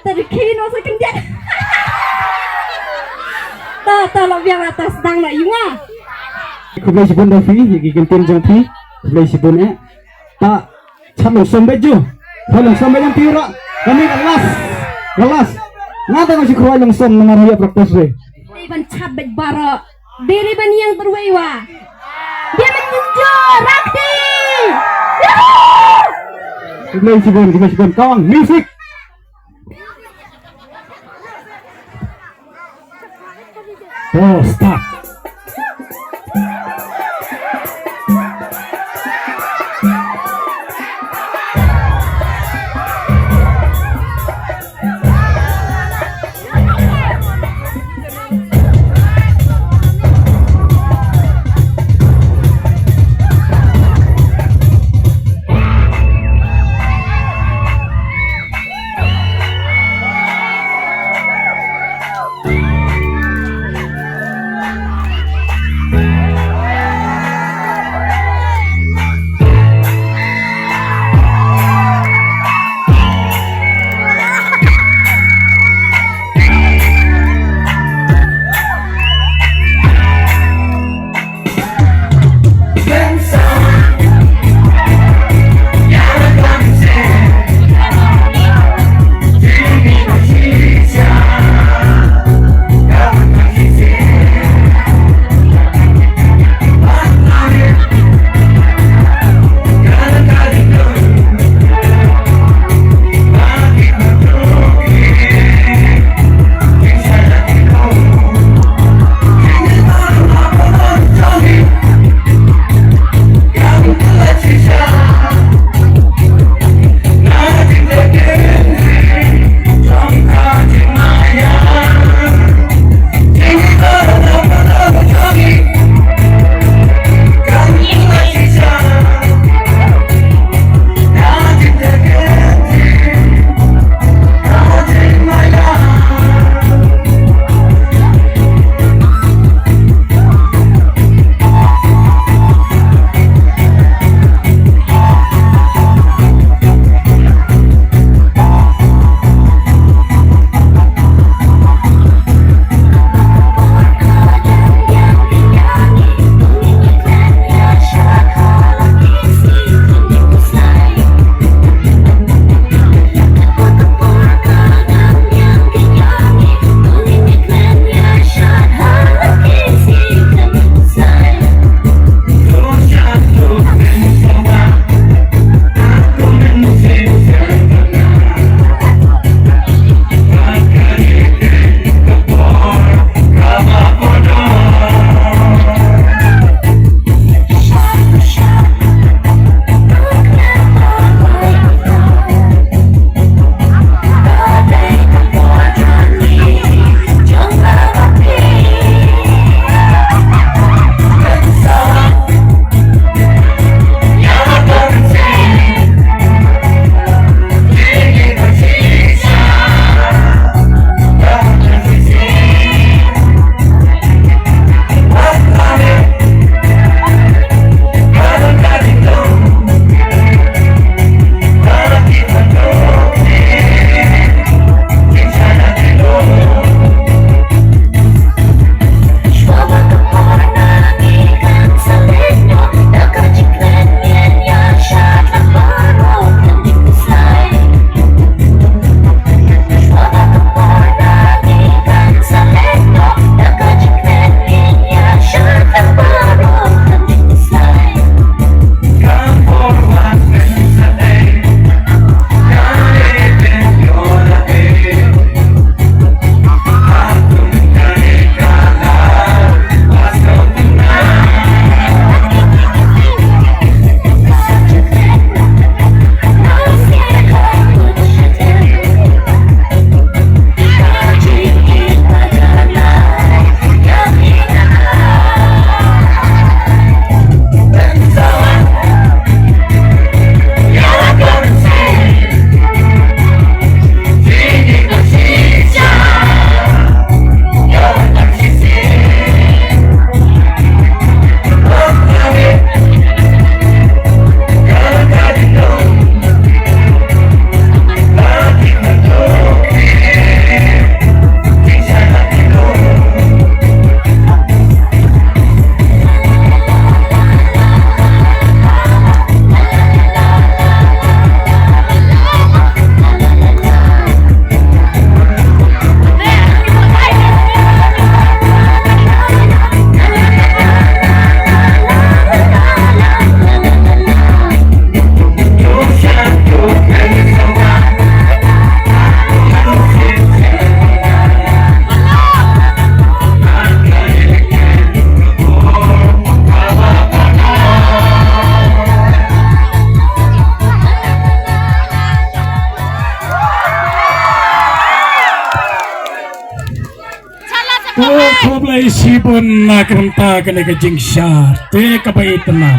terkino sekendian. Ta lo biang atas dang na yunga. Kublai sibun dah fi, gigintin jang fi. Kublai sibun tak calon sampai jo. Calon sampai yang pira. Kami kelas. Ngata masih kuai langsung mengaruhi praktis we. Iban cabet bara. Diri ban yang terwewa. Dia menjunjur rakti. Kublai sibun kawan musik. Oh, stop. Balay sibon na kanta ka na kajing siya. Te kabaitan na.